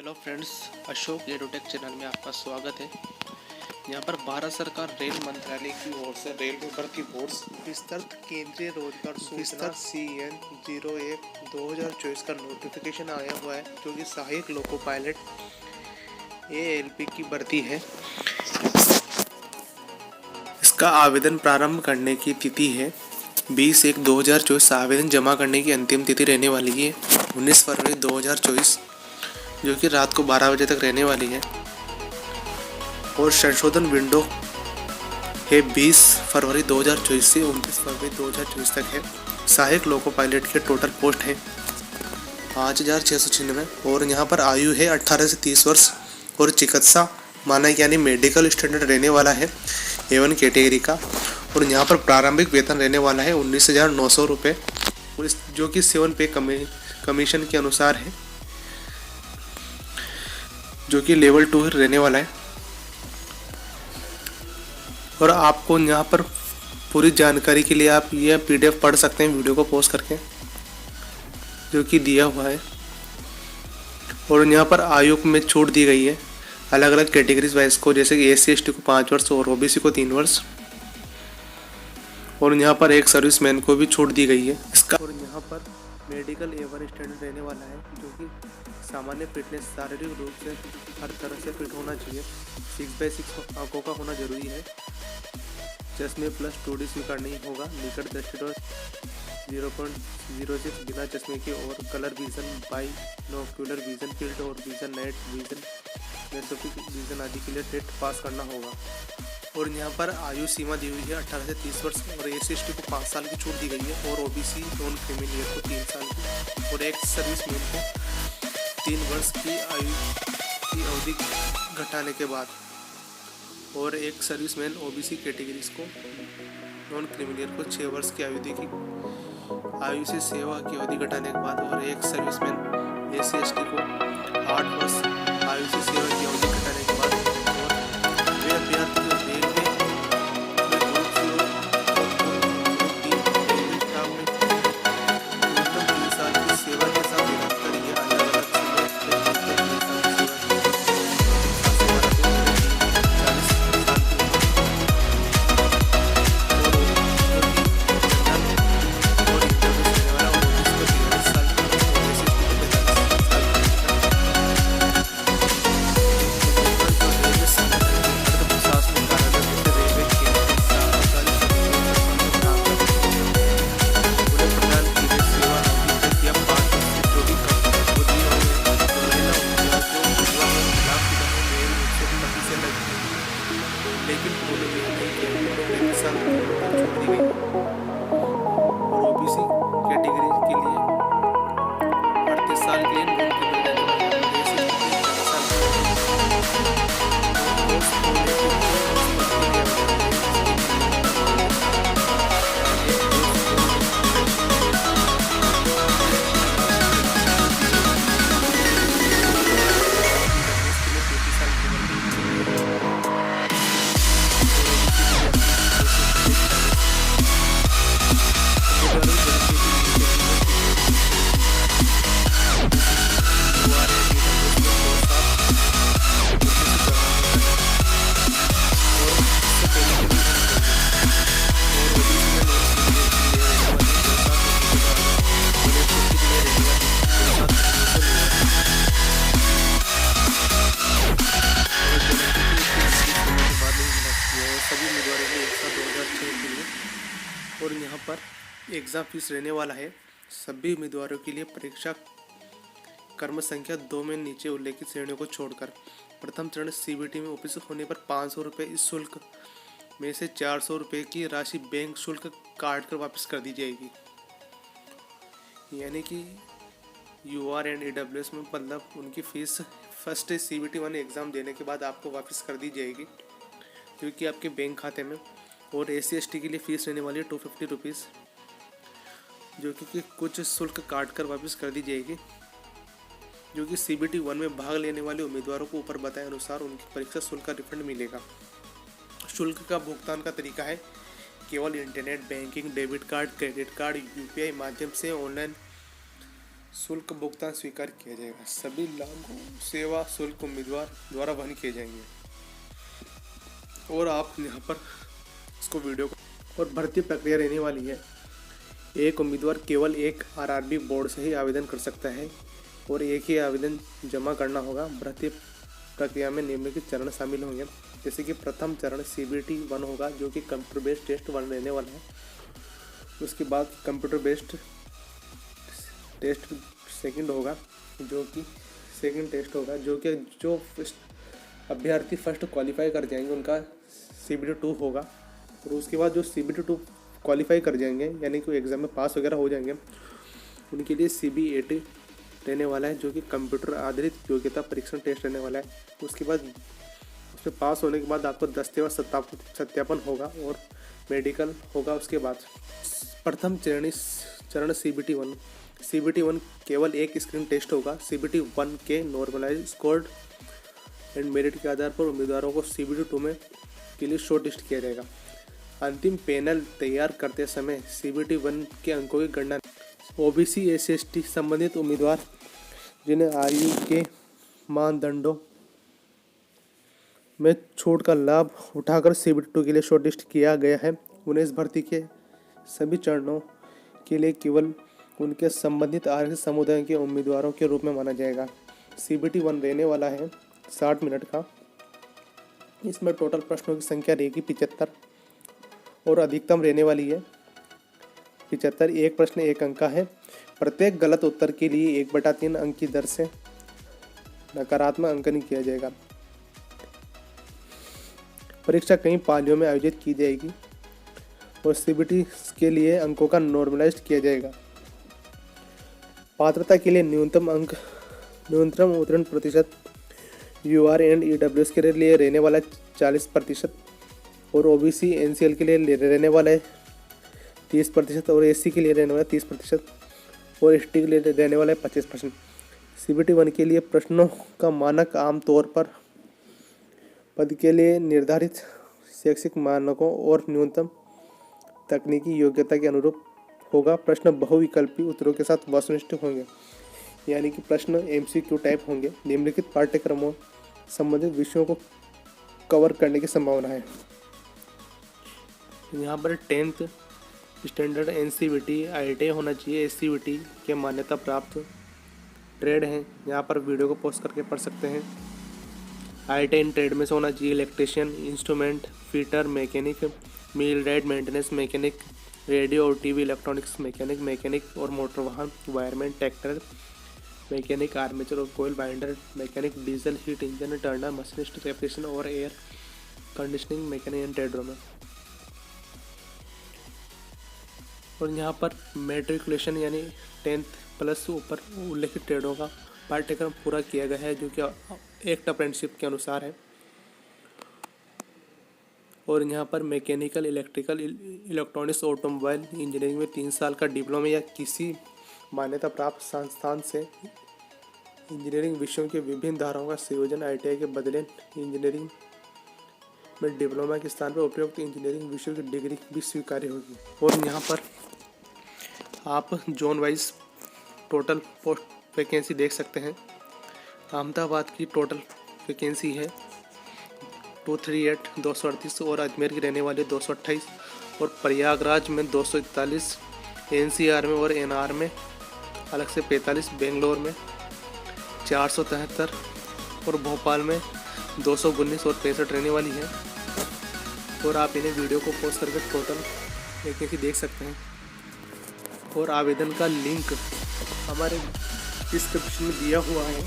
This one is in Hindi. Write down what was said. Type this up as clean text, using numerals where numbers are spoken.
हेलो फ्रेंड्स, अशोक एडोटेक चैनल में आपका स्वागत है। यहाँ पर भारत सरकार रेल मंत्रालय की ओर से रेलवे भर्ती बोर्ड विस्तृत केंद्रीय रोजगार सूचना CN 01/2024 का नोटिफिकेशन आया हुआ है, जो कि सहायक लोको पायलट ALP की भर्ती है। इसका आवेदन प्रारंभ करने की तिथि है 20/1/2024। आवेदन जमा करने की अंतिम तिथि रहने वाली है 19 फरवरी 2024, जो कि रात को 12 बजे तक रहने वाली है। और संशोधन विंडो है 20 फरवरी 2024 से 29 फरवरी 2024 तक है। सहायक लोको पायलट के टोटल पोस्ट है 5696 और यहाँ पर आयु है 18 से 30 वर्ष और चिकित्सा मानक यानी मेडिकल स्टैंडर्ड रहने वाला है A1 कैटेगरी का। और यहाँ पर प्रारंभिक वेतन रहने वाला है 19,900 रुपये, और जो कि 7 पे कमीशन के अनुसार है, जो कि लेवल 2 रहने वाला है। और आपको यहाँ पर पूरी जानकारी के लिए आप यह PDF पढ़ सकते हैं वीडियो को पॉज करके, जो कि दिया हुआ है। और यहाँ पर आयु में छूट दी गई है अलग अलग कैटेगरीज वाइज को, जैसे कि SC/ST को 5 वर्ष और OBC को 3 वर्ष। और यहाँ पर एक सर्विसमैन को भी छूट दी गई है इसका। और यहाँ पर मेडिकल A1 स्टैंडर्ड रहने वाला है, जो कि सामान्य फिटनेस शारीरिक रूप से हर तरह से फिट होना चाहिए। 6/6 आंखों का होना जरूरी है। चश्मे प्लस 2D स्वीकार नहीं होगा। निकट दृष्टि 0.06 बिना चश्मे के, और colour vision, binocular vision, field और विजन, नाइट विजन, मेसोपिक विजन आदि के लिए टेस्ट पास करना होगा। और यहाँ पर आयु सीमा दी हुई है 18 से 30 वर्ष, और SC/ST को 5 साल की छूट दी गई है, और OBC नॉन क्रिमिनल को 3 साल की, और एक सर्विसमैन को 3 वर्ष की आयु की अवधि घटाने के बाद, और एक सर्विसमैन OBC कैटेगरीज को नॉन क्रिमिनल को 6 वर्ष की आयु से सेवा की अवधि घटाने के बाद, और एक सर्विसमैन SC/ST को 8 वर्ष आयु से सेवा की अवधि घटाने के बाद, और वे अभ्यर्थी जो रेलवे में ग्रुप सी और 3 रेलवे स्टाफ में न्यूनतम 3 साल की सेवा के साथ निरंतर या अलग अलग लेकिन उन्होंने यह नहीं किया, 3 साल छूट दी गई। और OBC कैटेगरी के लिए 38 साल के लिए नॉन क्रिमिनल रहने वाले सभी उम्मीदवारों के एक साथ 2006 के लिए। और यहाँ पर एग्ज़ाम फीस रहने वाला है सभी उम्मीदवारों के लिए परीक्षा क्रम संख्या 2 में नीचे उल्लेखित श्रेणियों को छोड़कर। प्रथम चरण CBT में उपस्थित होने पर 500 रुपये, इस शुल्क में से 400 रुपये की राशि बैंक शुल्क काट कर वापस कर दी जाएगी। यानी कि UR एंड EWS में मतलब उनकी फीस फर्स्ट CBT 1 एग्ज़ाम देने के बाद आपको वापस कर दी जाएगी, क्योंकि आपके बैंक खाते में। और SC/ST के लिए फ़ीस रहने वाली है 250 रुपीज़, जो कि कुछ शुल्क काट कर वापस कर दी जाएगी, जो कि CBT 1 में भाग लेने वाले उम्मीदवारों को ऊपर बताए अनुसार उनकी परीक्षा शुल्क का रिफंड मिलेगा। शुल्क का भुगतान का तरीका है केवल internet banking, debit card, credit card, UPI माध्यम से ऑनलाइन शुल्क भुगतान स्वीकार किया जाएगा। सभी लागू सेवा शुल्क उम्मीदवार द्वारा वहन किए जाएंगे। और आप यहाँ पर इसको वीडियो और भर्ती प्रक्रिया रहने वाली है। एक उम्मीदवार केवल एक आरआरबी बोर्ड से ही आवेदन कर सकता है और एक ही आवेदन जमा करना होगा। भर्ती प्रक्रिया में निम्नलिखित चरण शामिल होंगे, जैसे कि प्रथम चरण CBT 1 होगा जो कि कंप्यूटर बेस्ड टेस्ट 1 रहने वाला है। उसके बाद कंप्यूटर बेस्ड टेस्ट सेकंड होगा जो कि सेकंड टेस्ट होगा जो अभ्यर्थी फर्स्ट क्वालिफाई कर जाएंगे उनका CBT 2 होगा। और उसके बाद जो CBT 2 क्वालिफाई कर जाएंगे यानी कि एग्ज़ाम में पास वगैरह हो जाएंगे उनके लिए CBAT रहने वाला है जो कि कंप्यूटर आधारित योग्यता परीक्षण टेस्ट रहने वाला है। उसके बाद उसमें पास होने के बाद आपको दस्तावेज सत्यापन होगा और मेडिकल होगा। उसके बाद प्रथम चरण CBT 1 केवल एक स्क्रीन टेस्ट होगा। CBT 1 के नॉर्मलाइज स्कोर्ड एंड मेरिट के आधार पर उम्मीदवारों को CBT 2 में के लिए शॉर्ट लिस्ट किया जाएगा। अंतिम पैनल तैयार करते समय CBT 1 के अंकों की गणना OBC SC/ST संबंधित उम्मीदवार जिन्हें आयु के मानदंडों में छूट का लाभ उठाकर CBT 2 के लिए शॉर्टलिस्ट किया गया है उन्हें इस भर्ती के सभी चरणों के लिए केवल उनके संबंधित आरक्षित समुदाय के उम्मीदवारों के रूप में माना जाएगा। CBT 1 रहने वाला है 60 मिनट का। इसमें टोटल प्रश्नों की संख्या रहेगी 75 और अधिकतम रहने वाली है 75। एक प्रश्न 1 अंक का है। प्रत्येक गलत उत्तर के लिए 1/3 अंक की दर से नकारात्मक अंकन किया जाएगा। परीक्षा कई पालियों में आयोजित की जाएगी और CBT के लिए अंकों का नॉर्मलाइज्ड किया जाएगा। पात्रता के लिए न्यूनतम उत्तीर्ण प्रतिशत UR एंड EWS के लिए रहने वाला 40% और OBC NCL के लिए रहने वाला है 30% और SC के लिए रहने वाला 30% और ST के लिए रहने वाला है 25%। CBT 1 के लिए प्रश्नों का मानक आमतौर पर पद के लिए निर्धारित शैक्षिक मानकों और न्यूनतम तकनीकी योग्यता के अनुरूप होगा। प्रश्न बहुविकल्पी उत्तरों के साथ वस्तुनिष्ठ होंगे यानी कि प्रश्न MCQ टाइप होंगे। निम्नलिखित पाठ्यक्रमों संबंधित विषयों को कवर करने की संभावना है। यहाँ पर 10th स्टैंडर्ड NCVT IIT होना चाहिए। SCVT के मान्यता प्राप्त ट्रेड हैं, यहाँ पर वीडियो को पॉज करके पढ़ सकते हैं। IIT इन ट्रेड में से होना चाहिए electrician, instrument fitter, mechanic, millwright maintenance mechanic, radio और TV इलेक्ट्रॉनिक्स मैकेनिक, मैकेनिक और मोटर वाहन, वायरमैन, ट्रैक्टर मैकेनिक, आर्मेचर और coil binder mechanic, diesel heat engine turner, machinist, electrician और एयर कंडीशनिंग मैकेनिक एंड ट्रेडरों में। और यहाँ पर मैट्रिकुलेशन यानी 10th प्लस ऊपर उल्लेखित ट्रेडों का पाठ्यक्रम पूरा किया गया है जो कि एक्ट अप्रेंटिसशिप के अनुसार है। और यहाँ पर mechanical, electrical, electronics, automobile engineering में 3 साल का डिप्लोमा या किसी मान्यता प्राप्त संस्थान से इंजीनियरिंग विषयों के विभिन्न धाराओं का संयोजन ITI के बदले इंजीनियरिंग में डिप्लोमा के स्थान पर उपयुक्त इंजीनियरिंग विषयों की डिग्री भी स्वीकार्य होगी। और यहाँ पर आप zone wise total post vacancy देख सकते हैं। अहमदाबाद की टोटल वैकेंसी है 238 238 और अजमेर की रहने वाली 228 और प्रयागराज में 241, NCR में और NR में अलग से 45, बेंगलोर में 473 और भोपाल में 219 और 65 रहने वाली है। और आप इन्हें वीडियो को पॉज करके टोटल वैकेंसी देख सकते हैं। और आवेदन का लिंक हमारे डिस्क्रिप्शन में दिया हुआ है।